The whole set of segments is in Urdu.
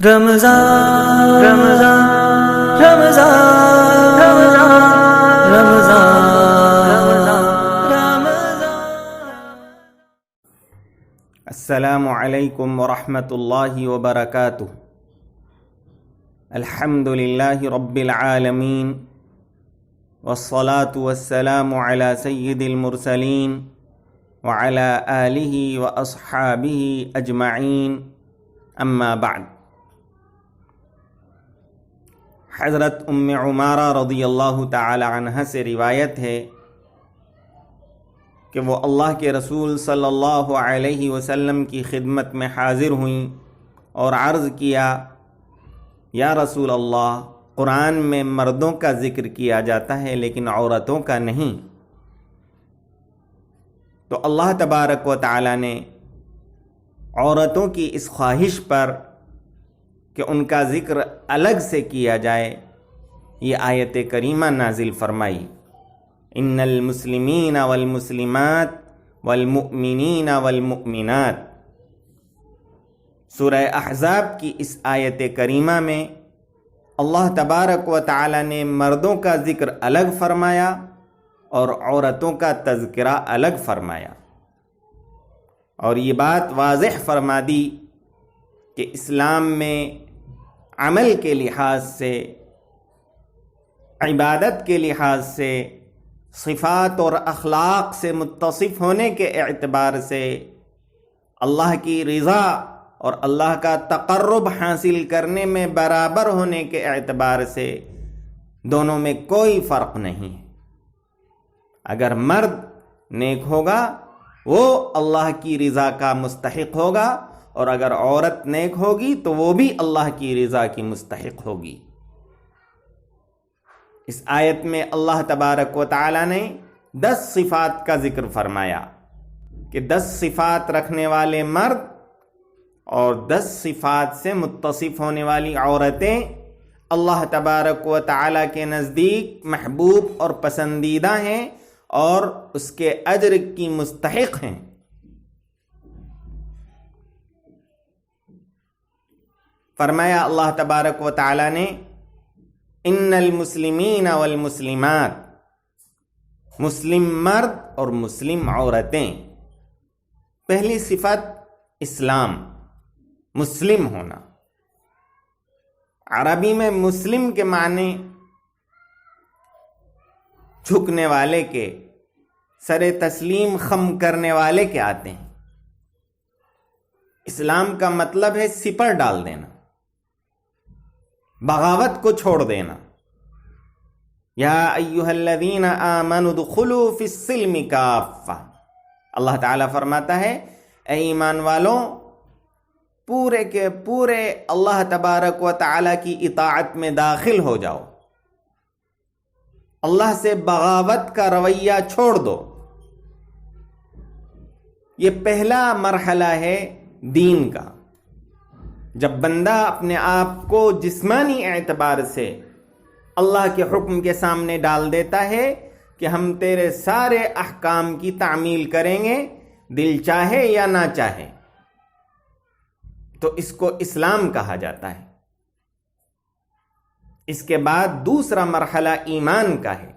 رمضان رمضان رمضان رمضان رمضان السلام علیکم ورحمۃ اللہ وبرکاتہ۔ الحمد للہ رب العالمین والصلاة والسلام علی سید المرسلین وعلی آلہ واصحابہ اجمعین، اما بعد۔ حضرت ام عمارہ رضی اللہ تعالی عنہ سے روایت ہے کہ وہ اللہ کے رسول صلی اللہ علیہ وسلم کی خدمت میں حاضر ہوئیں اور عرض کیا، یا رسول اللہ، قرآن میں مردوں کا ذکر کیا جاتا ہے لیکن عورتوں کا نہیں۔ تو اللہ تبارک و تعالی نے عورتوں کی اس خواہش پر کہ ان کا ذکر الگ سے کیا جائے یہ آیت کریمہ نازل فرمائی، ان المسلمین والمسلمات والمؤمنین والمؤمنات۔ سورہ احزاب کی اس آیت کریمہ میں اللہ تبارک و تعالی نے مردوں کا ذکر الگ فرمایا اور عورتوں کا تذکرہ الگ فرمایا، اور یہ بات واضح فرما دی کہ اسلام میں عمل کے لحاظ سے، عبادت کے لحاظ سے، صفات اور اخلاق سے متصف ہونے کے اعتبار سے، اللہ کی رضا اور اللہ کا تقرب حاصل کرنے میں برابر ہونے کے اعتبار سے دونوں میں کوئی فرق نہیں ہے۔ اگر مرد نیک ہوگا وہ اللہ کی رضا کا مستحق ہوگا، اور اگر عورت نیک ہوگی تو وہ بھی اللہ کی رضا کی مستحق ہوگی۔ اس آیت میں اللہ تبارک و تعالی نے 10 صفات کا ذکر فرمایا کہ 10 صفات رکھنے والے مرد اور 10 صفات سے متصف ہونے والی عورتیں اللہ تبارک و تعالی کے نزدیک محبوب اور پسندیدہ ہیں اور اس کے اجر کی مستحق ہیں۔ فرمایا اللہ تبارک و تعالی نے، ان المسلمین والمسلمات، مسلم مرد اور مسلم عورتیں۔ پہلی صفت اسلام، مسلم ہونا۔ عربی میں مسلم کے معنی جھکنے والے کے، سر تسلیم خم کرنے والے کے آتے ہیں۔ اسلام کا مطلب ہے سپر ڈال دینا، بغاوت کو چھوڑ دینا۔ یا ایھا الذین آمنوا ادخلوا فی السلم کافہ، اللہ تعالیٰ فرماتا ہے، اے ایمان والوں، پورے کے پورے اللہ تبارک و تعالیٰ کی اطاعت میں داخل ہو جاؤ، اللہ سے بغاوت کا رویہ چھوڑ دو۔ یہ پہلا مرحلہ ہے دین کا۔ جب بندہ اپنے آپ کو جسمانی اعتبار سے اللہ کے حکم کے سامنے ڈال دیتا ہے کہ ہم تیرے سارے احکام کی تعمیل کریں گے، دل چاہے یا نہ چاہے، تو اس کو اسلام کہا جاتا ہے۔ اس کے بعد دوسرا مرحلہ ایمان کا ہے۔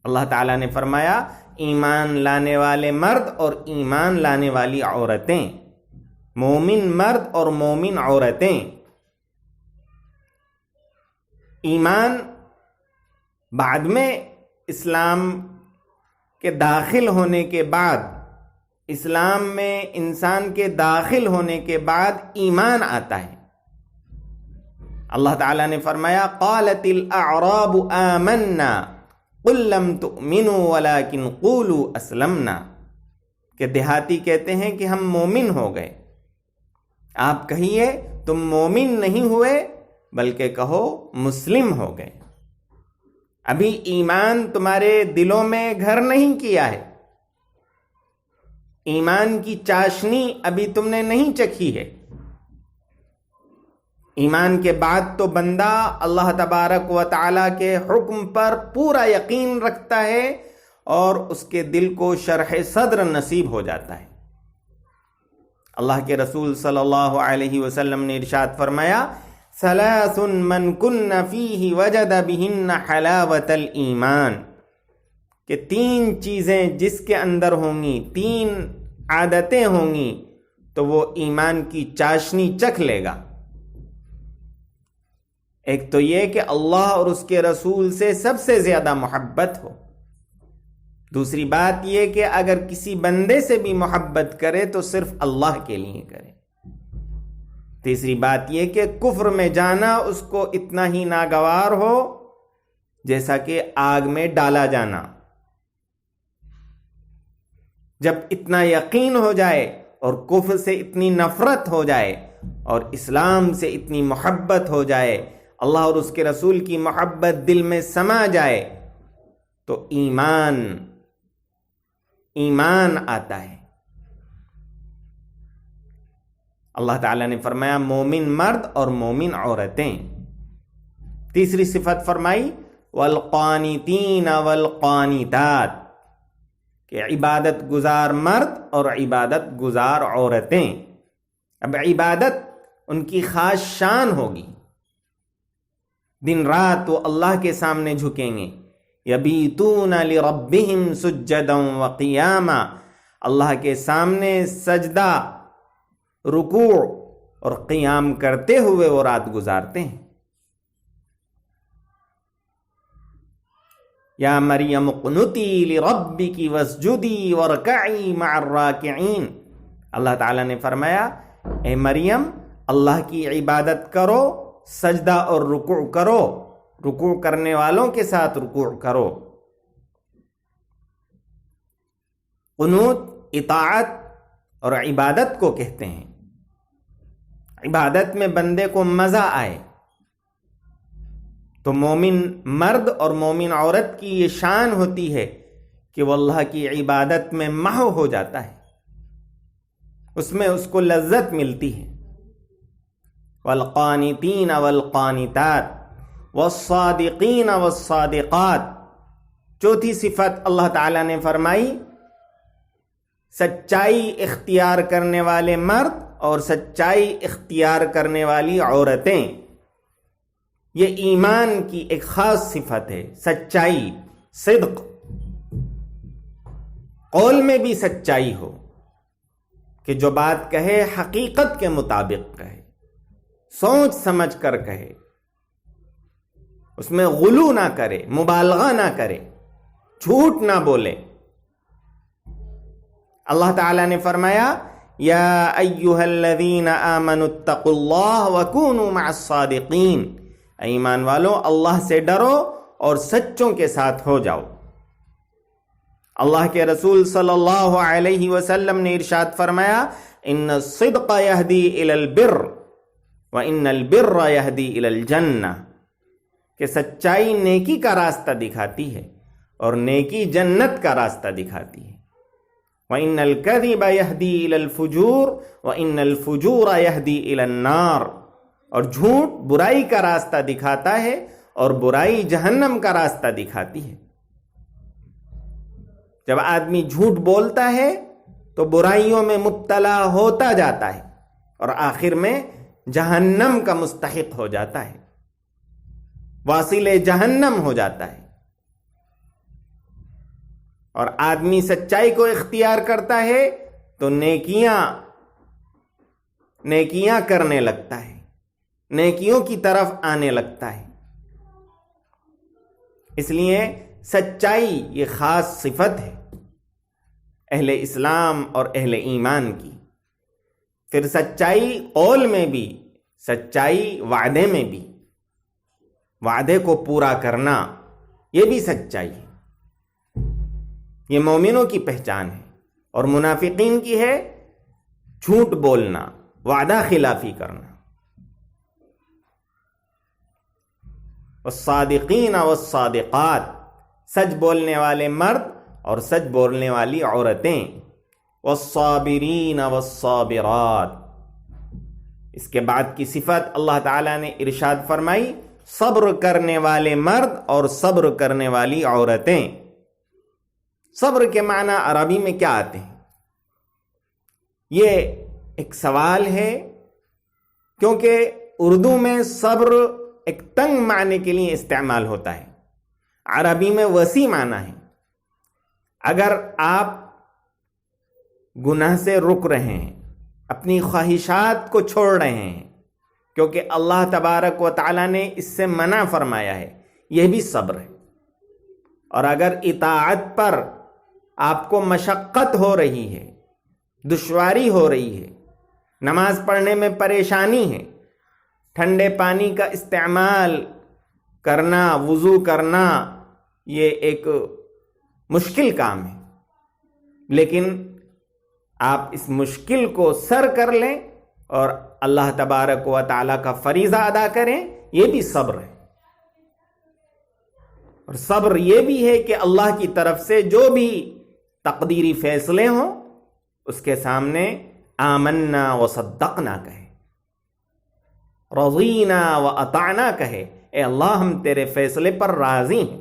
اللہ تعالیٰ نے فرمایا، ایمان لانے والے مرد اور ایمان لانے والی عورتیں، مومن مرد اور مومن عورتیں۔ ایمان بعد میں اسلام کے داخل ہونے کے بعد، اسلام میں انسان کے داخل ہونے کے بعد ایمان آتا ہے۔ اللہ تعالیٰ نے فرمایا، قالت الاعراب آمنا قل لم تؤمنوا ولكن قولوا اسلمنا، کہ دیہاتی کہتے ہیں کہ ہم مومن ہو گئے، آپ کہیے تم مومن نہیں ہوئے بلکہ کہو مسلم ہو گئے۔ ابھی ایمان تمہارے دلوں میں گھر نہیں کیا ہے، ایمان کی چاشنی ابھی تم نے نہیں چکھی ہے۔ ایمان کے بعد تو بندہ اللہ تبارک و تعالیٰ کے حکم پر پورا یقین رکھتا ہے اور اس کے دل کو شرح صدر نصیب ہو جاتا ہے۔ اللہ کے رسول صلی اللہ علیہ وسلم نے ارشاد فرمایا، ثلاث من کن فیہ وجد بہن حلاوت الایمان، کہ 3 چیزیں جس کے اندر ہوں گی، 3 عادتیں ہوں گی تو وہ ایمان کی چاشنی چکھ لے گا۔ ایک تو یہ کہ اللہ اور اس کے رسول سے سب سے زیادہ محبت ہو۔ دوسری بات یہ کہ اگر کسی بندے سے بھی محبت کرے تو صرف اللہ کے لیے کرے۔ تیسری بات یہ کہ کفر میں جانا اس کو اتنا ہی ناگوار ہو جیسا کہ آگ میں ڈالا جانا۔ جب اتنا یقین ہو جائے اور کفر سے اتنی نفرت ہو جائے اور اسلام سے اتنی محبت ہو جائے، اللہ اور اس کے رسول کی محبت دل میں سما جائے، تو ایمان آتا ہے۔ اللہ تعالیٰ نے فرمایا مومن مرد اور مومن عورتیں۔ تیسری صفت فرمائی والقانتین والقانتات، کہ عبادت گزار مرد اور عبادت گزار عورتیں۔ اب عبادت ان کی خاص شان ہوگی، دن رات وہ اللہ کے سامنے جھکیں گے۔ یبیتون لربہم سجدا وقیاما، اللہ کے سامنے سجدہ، رکوع اور قیام کرتے ہوئے وہ رات گزارتے ہیں۔ یا مریم اقنتی لربک واسجدی وارکعی مع الراکعین، اللہ تعالیٰ نے فرمایا اے مریم اللہ کی عبادت کرو، سجدہ اور رکوع کرو، رکوع کرنے والوں کے ساتھ رکوع کرو۔ قنوت اطاعت اور عبادت کو کہتے ہیں۔ عبادت میں بندے کو مزہ آئے، تو مومن مرد اور مومن عورت کی یہ شان ہوتی ہے کہ وہ اللہ کی عبادت میں محو ہو جاتا ہے، اس میں اس کو لذت ملتی ہے۔ والقانتین والقانتات والصادقین والصادقات، چوتھی صفت اللہ تعالیٰ نے فرمائی سچائی اختیار کرنے والے مرد اور سچائی اختیار کرنے والی عورتیں۔ یہ ایمان کی ایک خاص صفت ہے، سچائی، صدق، قول میں بھی سچائی ہو، کہ جو بات کہے حقیقت کے مطابق کہے، سوچ سمجھ کر کہے، اس میں غلو نہ کرے، مبالغہ نہ کرے، جھوٹ نہ بولے۔ اللہ تعالیٰ نے فرمایا یا ایھا الذین آمنوا اتقوا اللہ وکونوا مع الصادقین، ایمان والو اللہ سے ڈرو اور سچوں کے ساتھ ہو جاؤ۔ اللہ کے رسول صلی اللہ علیہ وسلم نے ارشاد فرمایا ان الصدق یہدی الی البر وان البر یہدی الی الجنہ، کہ سچائی نیکی کا راستہ دکھاتی ہے اور نیکی جنت کا راستہ دکھاتی ہے۔ وَإِنَّ الْكَذِبَ يَهْدِي إِلَى الْفُجُورِ وَإِنَّ الْفُجُورَ يَهْدِي إِلَى النَّارِ، اور جھوٹ برائی کا راستہ دکھاتا ہے اور برائی جہنم کا راستہ دکھاتی ہے۔ جب آدمی جھوٹ بولتا ہے تو برائیوں میں مبتلا ہوتا جاتا ہے اور آخر میں جہنم کا مستحق ہو جاتا ہے، واصل جہنم ہو جاتا ہے۔ اور آدمی سچائی کو اختیار کرتا ہے تو نیکیاں کرنے لگتا ہے، نیکیوں کی طرف آنے لگتا ہے۔ اس لیے سچائی یہ خاص صفت ہے اہل اسلام اور اہل ایمان کی۔ پھر سچائی قول میں بھی، سچائی وعدے میں بھی، وعدے کو پورا کرنا یہ بھی سچائی ہے۔ یہ مومنوں کی پہچان ہے، اور منافقین کی ہے جھوٹ بولنا، وعدہ خلافی کرنا۔ والصادقین والصادقات، سچ بولنے والے مرد اور سچ بولنے والی عورتیں۔ والصابرین والصابرات، اس کے بعد کی صفت اللہ تعالیٰ نے ارشاد فرمائی صبر کرنے والے مرد اور صبر کرنے والی عورتیں۔ صبر کے معنی عربی میں کیا آتے ہیں؟ یہ ایک سوال ہے، کیونکہ اردو میں صبر ایک تنگ معنی کے لیے استعمال ہوتا ہے، عربی میں وسیع معنی ہے۔ اگر آپ گناہ سے رک رہے ہیں، اپنی خواہشات کو چھوڑ رہے ہیں کیونکہ اللہ تبارک و تعالیٰ نے اس سے منع فرمایا ہے، یہ بھی صبر ہے۔ اور اگر اطاعت پر آپ کو مشقت ہو رہی ہے، دشواری ہو رہی ہے، نماز پڑھنے میں پریشانی ہے، ٹھنڈے پانی کا استعمال کرنا، وضو کرنا، یہ ایک مشکل کام ہے، لیکن آپ اس مشکل کو سر کر لیں اور اللہ تبارک و تعالیٰ کا فریضہ ادا کریں، یہ بھی صبر ہے۔ اور صبر یہ بھی ہے کہ اللہ کی طرف سے جو بھی تقدیری فیصلے ہوں اس کے سامنے آمنا و صدقنا کہے، رضینا و اطعنا کہے، اے اللہ ہم تیرے فیصلے پر راضی ہیں۔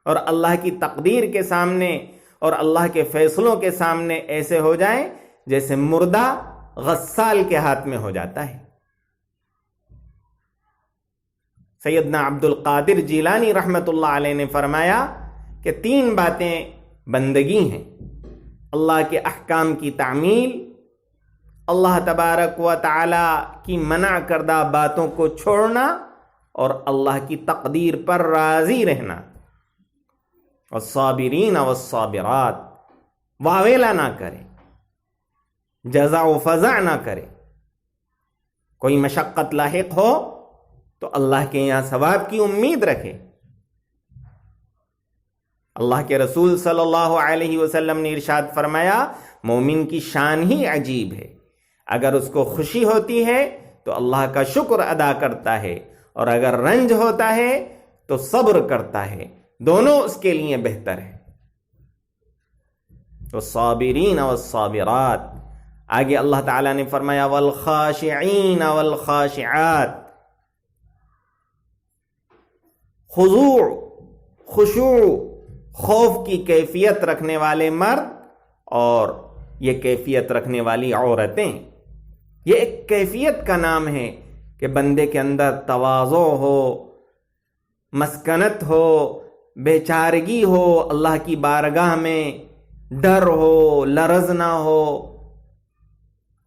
اور اللہ کی تقدیر کے سامنے اور اللہ کے فیصلوں کے سامنے ایسے ہو جائیں جیسے مردہ غسال کے ہاتھ میں ہو جاتا ہے۔ سیدنا عبد القادر جیلانی رحمۃ اللہ علیہ نے فرمایا کہ 3 باتیں بندگی ہیں: اللہ کے احکام کی تعمیل، اللہ تبارک و تعالی کی منع کردہ باتوں کو چھوڑنا، اور اللہ کی تقدیر پر راضی رہنا۔ والصابرین والصابرات، واویلا نہ کرے، جزع و فزع نہ کرے۔ کوئی مشقت لاحق ہو تو اللہ کے یہاں ثواب کی امید رکھے۔ اللہ کے رسول صلی اللہ علیہ وسلم نے ارشاد فرمایا، مومن کی شان ہی عجیب ہے، اگر اس کو خوشی ہوتی ہے تو اللہ کا شکر ادا کرتا ہے، اور اگر رنج ہوتا ہے تو صبر کرتا ہے، دونوں اس کے لیے بہتر ہے۔ والصابرین والصابرات، آگے اللہ تعالیٰ نے فرمایا والخاشعین والخاشعات، خشوع خوف کی کیفیت رکھنے والے مرد اور یہ کیفیت رکھنے والی عورتیں۔ یہ ایک کیفیت کا نام ہے کہ بندے کے اندر تواضع ہو، مسکنت ہو، بے-چارگی ہو، اللہ کی بارگاہ میں ڈر ہو، لرز نہ ہو،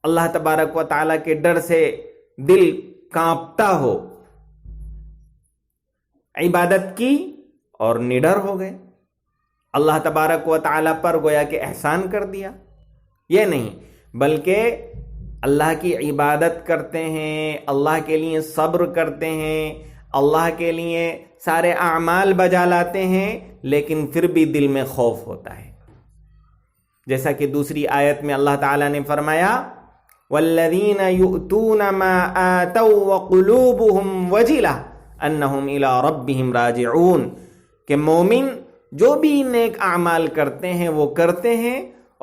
اللہ تبارک و تعالیٰ کے ڈر سے دل کانپتا ہو، عبادت کی اور نڈر ہو گئے، اللہ تبارک و تعالیٰ پر گویا کہ احسان کر دیا۔ یہ نہیں، بلکہ اللہ کی عبادت کرتے ہیں، اللہ کے لیے صبر کرتے ہیں، اللہ کے لیے سارے اعمال بجا لاتے ہیں، لیکن پھر بھی دل میں خوف ہوتا ہے۔ جیسا کہ دوسری آیت میں اللہ تعالیٰ نے فرمایا وَالَّذِينَ يُؤْتُونَ مَا آتَوْا وَقُلُوبُهُمْ وَجِلَةٌ أَنَّهُمْ إِلَىٰ رَبِّهِمْ رَاجِعُونَ، کہ مومن جو بھی نیک اعمال کرتے ہیں وہ کرتے ہیں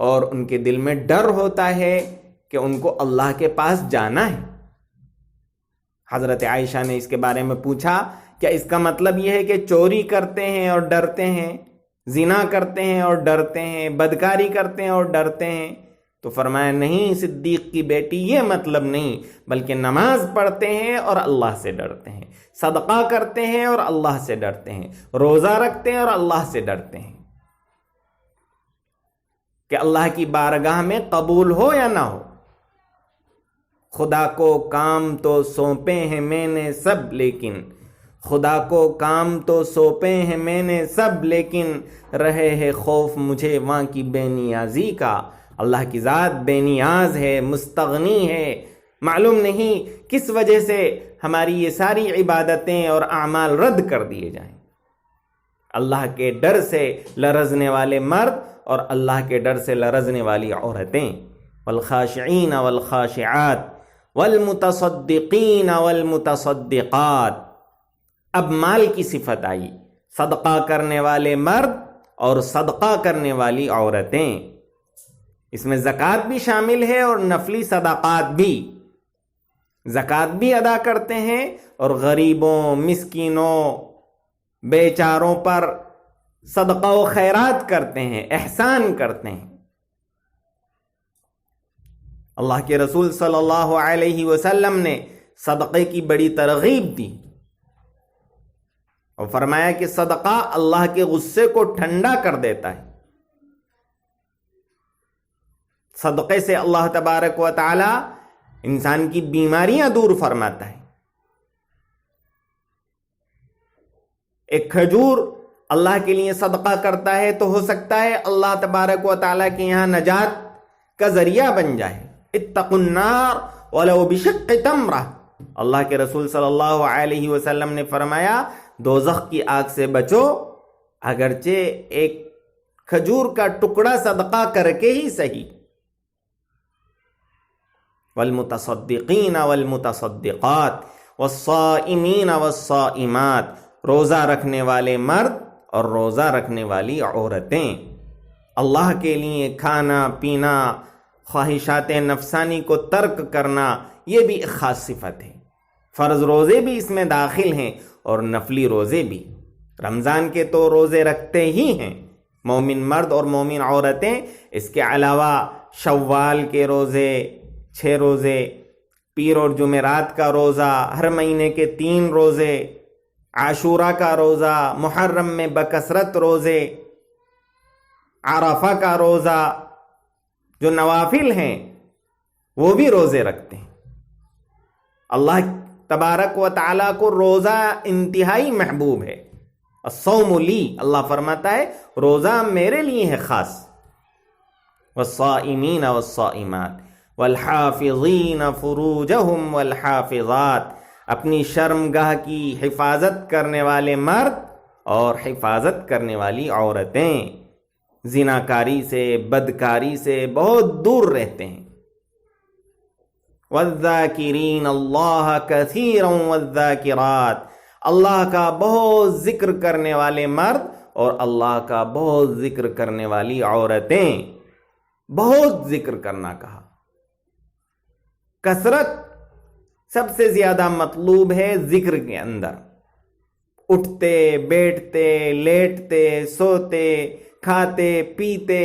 اور ان کے دل میں ڈر ہوتا ہے کہ ان کو اللہ کے پاس جانا ہے۔ حضرت عائشہ نے اس کے بارے میں پوچھا، کیا اس کا مطلب یہ ہے کہ چوری کرتے ہیں اور ڈرتے ہیں، زنا کرتے ہیں اور ڈرتے ہیں، بدکاری کرتے ہیں اور ڈرتے ہیں؟ تو فرمایا نہیں صدیق کی بیٹی، یہ مطلب نہیں، بلکہ نماز پڑھتے ہیں اور اللہ سے ڈرتے ہیں، صدقہ کرتے ہیں اور اللہ سے ڈرتے ہیں، روزہ رکھتے ہیں اور اللہ سے ڈرتے ہیں، کہ اللہ کی بارگاہ میں قبول ہو یا نہ ہو۔ خدا کو کام تو سونپے ہیں میں نے سب، لیکن خدا کو کام تو سونپے ہیں میں نے سب، لیکن رہے ہے خوف مجھے وہاں کی بے نیازی کا۔ اللہ کی ذات بے نیاز ہے، مستغنی ہے، معلوم نہیں کس وجہ سے ہماری یہ ساری عبادتیں اور اعمال رد کر دیے جائیں۔ اللہ کے ڈر سے لرزنے والے مرد اور اللہ کے ڈر سے لرزنے والی عورتیں۔ والخاشعین والخاشعات والمتصدقین والمتصدقات، اب مال کی صفت آئی، صدقہ کرنے والے مرد اور صدقہ کرنے والی عورتیں، اس میں زکوٰۃ بھی شامل ہے اور نفلی صدقات بھی۔ زکوٰۃ بھی ادا کرتے ہیں اور غریبوں، مسکینوں، بیچاروں پر صدقہ و خیرات کرتے ہیں، احسان کرتے ہیں۔ اللہ کے رسول صلی اللہ علیہ وسلم نے صدقے کی بڑی ترغیب دی اور فرمایا کہ صدقہ اللہ کے غصے کو ٹھنڈا کر دیتا ہے۔ صدقے سے اللہ تبارک و تعالی انسان کی بیماریاں دور فرماتا ہے۔ ایک کھجور اللہ کے لیے صدقہ کرتا ہے تو ہو سکتا ہے اللہ تبارک و تعالی کے یہاں نجات کا ذریعہ بن جائے۔ اتقوا النار ولو بشق تمرہ، اللہ کے رسول صلی اللہ علیہ وسلم نے فرمایا دوزخ کی آگ سے بچو اگرچہ ایک کھجور کا ٹکڑا صدقہ کر کے ہی صحیح۔ والمتصدقین والمتصدقات والصائمین والصائمات، روزہ رکھنے والے مرد اور روزہ رکھنے والی عورتیں، اللہ کے لیے کھانا پینا، خواہشات نفسانی کو ترک کرنا، یہ بھی ایک خاص صفت ہے۔ فرض روزے بھی اس میں داخل ہیں اور نفلی روزے بھی۔ رمضان کے تو روزے رکھتے ہی ہیں مومن مرد اور مومن عورتیں، اس کے علاوہ شوال کے روزے، 6 روزے، پیر اور جمعرات کا روزہ، ہر مہینے کے 3 روزے، عاشورہ کا روزہ، محرم میں بکثرت روزے، عرفہ کا روزہ، جو نوافل ہیں وہ بھی روزے رکھتے ہیں۔ اللہ تبارک و تعالیٰ کو روزہ انتہائی محبوب ہے۔ الصوم لی، اللہ فرماتا ہے روزہ میرے لیے ہے خاص۔ والصائمین والصائمات والحافظین فروجہم والحافظات، اپنی شرمگاہ کی حفاظت کرنے والے مرد اور حفاظت کرنے والی عورتیں زناکاری سے، بدکاری سے بہت دور رہتے ہیں۔ والذاکرین اللہ کثیرا والذاکرات، اللہ کا بہت ذکر کرنے والے مرد اور اللہ کا بہت ذکر کرنے والی عورتیں۔ بہت ذکر کرنا کہا، کثرت سب سے زیادہ مطلوب ہے ذکر کے اندر۔ اٹھتے بیٹھتے لیٹتے سوتے کھاتے پیتے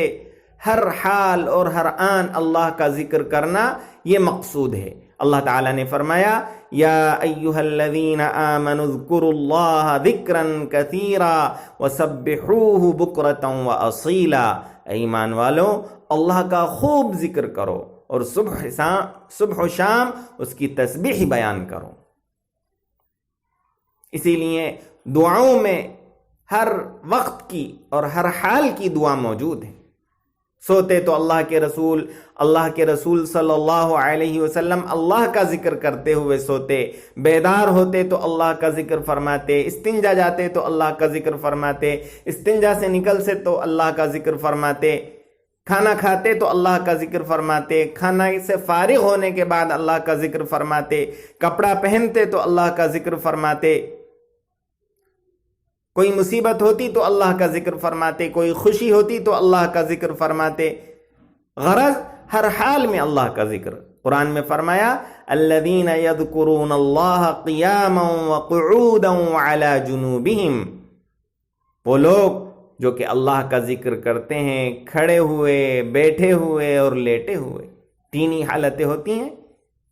ہر حال اور ہر آن اللہ کا ذکر کرنا یہ مقصود ہے۔ اللہ تعالیٰ نے فرمایا یا ایھا الذین آمنوا اذکروا اللہ ذکرا کثیرا وسبحوہ بکرۃ واصیلا، اے ایمان والو اللہ کا خوب ذکر کرو اور صبح و شام اس کی تسبیح بیان کرو۔ اسی لیے دعاؤں میں ہر وقت کی اور ہر حال کی دعا موجود ہے۔ سوتے تو اللہ کے رسول صلی اللہ علیہ وسلم اللہ کا ذکر کرتے ہوئے سوتے، بیدار ہوتے تو اللہ کا ذکر فرماتے، استنجا جاتے تو اللہ کا ذکر فرماتے، استنجا سے نکلتے تو اللہ کا ذکر فرماتے، کھانا کھاتے تو اللہ کا ذکر فرماتے، کھانا سے فارغ ہونے کے بعد اللہ کا ذکر فرماتے، کپڑا پہنتے تو اللہ کا ذکر فرماتے، کوئی مصیبت ہوتی تو اللہ کا ذکر فرماتے، کوئی خوشی ہوتی تو اللہ کا ذکر فرماتے۔ غرض ہر حال میں اللہ کا ذکر۔ قرآن میں فرمایا الذین یذکرون اللہ قیاما وقعودا وعلی جنوبہم، وہ لوگ جو کہ اللہ کا ذکر کرتے ہیں کھڑے ہوئے، بیٹھے ہوئے اور لیٹے ہوئے۔ 3 ہی حالتیں ہوتی ہیں،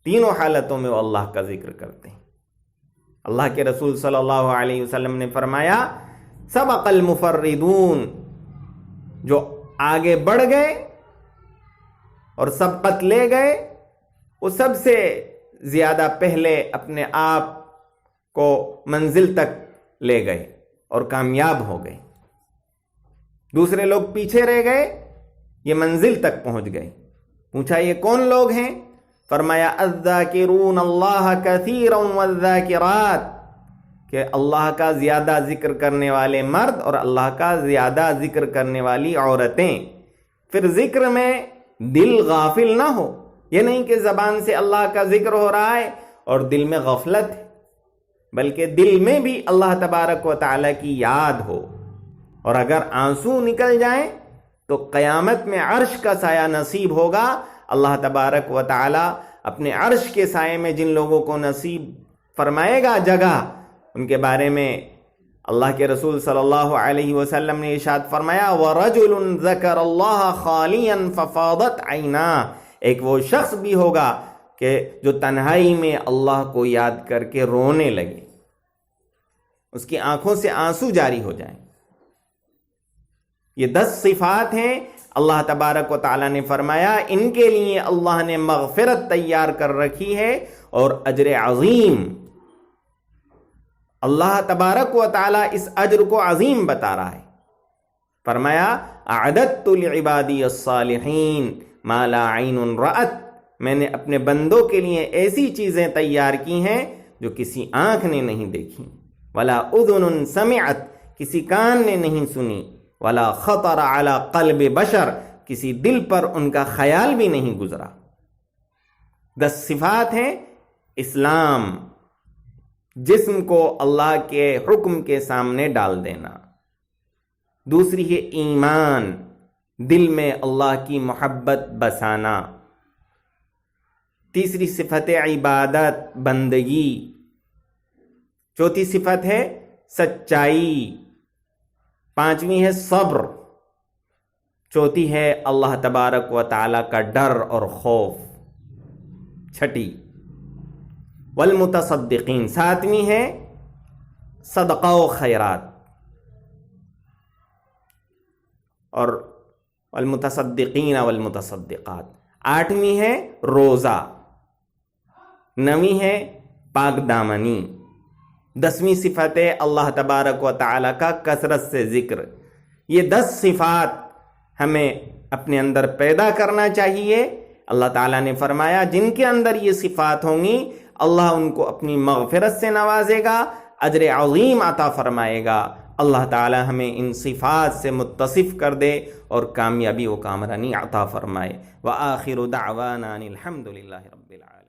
تینوں حالتوں میں وہ اللہ کا ذکر کرتے ہیں۔ اللہ کے رسول صلی اللہ علیہ وسلم نے فرمایا سبق المفردون، جو آگے بڑھ گئے اور سبقت لے گئے وہ سب سے زیادہ پہلے اپنے آپ کو منزل تک لے گئے اور کامیاب ہو گئے۔ دوسرے لوگ پیچھے رہ گئے، یہ منزل تک پہنچ گئے۔ پوچھا یہ کون لوگ ہیں؟ فرمایا الذاکرون اللہ کثیرا والذاکرات، کہ اللہ کا زیادہ ذکر کرنے والے مرد اور اللہ کا زیادہ ذکر کرنے والی عورتیں۔ پھر ذکر میں دل غافل نہ ہو، یہ نہیں کہ زبان سے اللہ کا ذکر ہو رہا ہے اور دل میں غفلت ہے، بلکہ دل میں بھی اللہ تبارک و تعالی کی یاد ہو۔ اور اگر آنسو نکل جائیں تو قیامت میں عرش کا سایہ نصیب ہوگا۔ اللہ تبارک و تعالی اپنے عرش کے سائے میں جن لوگوں کو نصیب فرمائے گا جگہ، ان کے بارے میں اللہ کے رسول صلی اللہ علیہ وسلم نے ارشاد فرمایا وَرَجُلٌ ذَكَرَ اللَّهَ خَالِيًا فَفَاضَتْ عَيْنَاهُ، ایک وہ شخص بھی ہوگا کہ جو تنہائی میں اللہ کو یاد کر کے رونے لگے، اس کی آنکھوں سے آنسو جاری ہو جائیں۔ یہ 10 صفات ہیں۔ اللہ تبارک و تعالیٰ نے فرمایا ان کے لیے اللہ نے مغفرت تیار کر رکھی ہے اور اجر عظیم۔ اللہ تبارک و تعالیٰ اس اجر کو عظیم بتا رہا ہے۔ فرمایا اعددت لعبادی الصالحین ما لا عین رأت، میں نے اپنے بندوں کے لیے ایسی چیزیں تیار کی ہیں جو کسی آنکھ نے نہیں دیکھی، ولا اذن سمعت، کسی کان نے نہیں سنی، ولا خطر علی قلب بشر، کسی دل پر ان کا خیال بھی نہیں گزرا۔ 10 صفات ہیں۔ اسلام، جسم کو اللہ کے حکم کے سامنے ڈال دینا۔ دوسری ہے ایمان، دل میں اللہ کی محبت بسانا۔ تیسری صفت ہے عبادت، بندگی۔ چوتھی صفت ہے سچائی۔ پانچویں ہے صبر۔ چوتھی ہے اللہ تبارک و تعالی کا ڈر اور خوف۔ چھٹی والمتصدقین۔ ساتویں ہے صدقہ و خیرات، اور والمتصدقین والمتصدقات۔ آٹھویں ہے روزہ۔ نویں ہے پاک دامنی۔ 10ویں صفت ہے اللہ تبارک و تعالی کا کثرت سے ذکر۔ یہ 10 صفات ہمیں اپنے اندر پیدا کرنا چاہیے۔ اللہ تعالیٰ نے فرمایا جن کے اندر یہ صفات ہوں گی اللہ ان کو اپنی مغفرت سے نوازے گا، اجر عظیم عطا فرمائے گا۔ اللہ تعالی ہمیں ان صفات سے متصف کر دے اور کامیابی و کامرانی عطا فرمائے۔ وآخر دعوانا ان الحمد للہ رب العالمین۔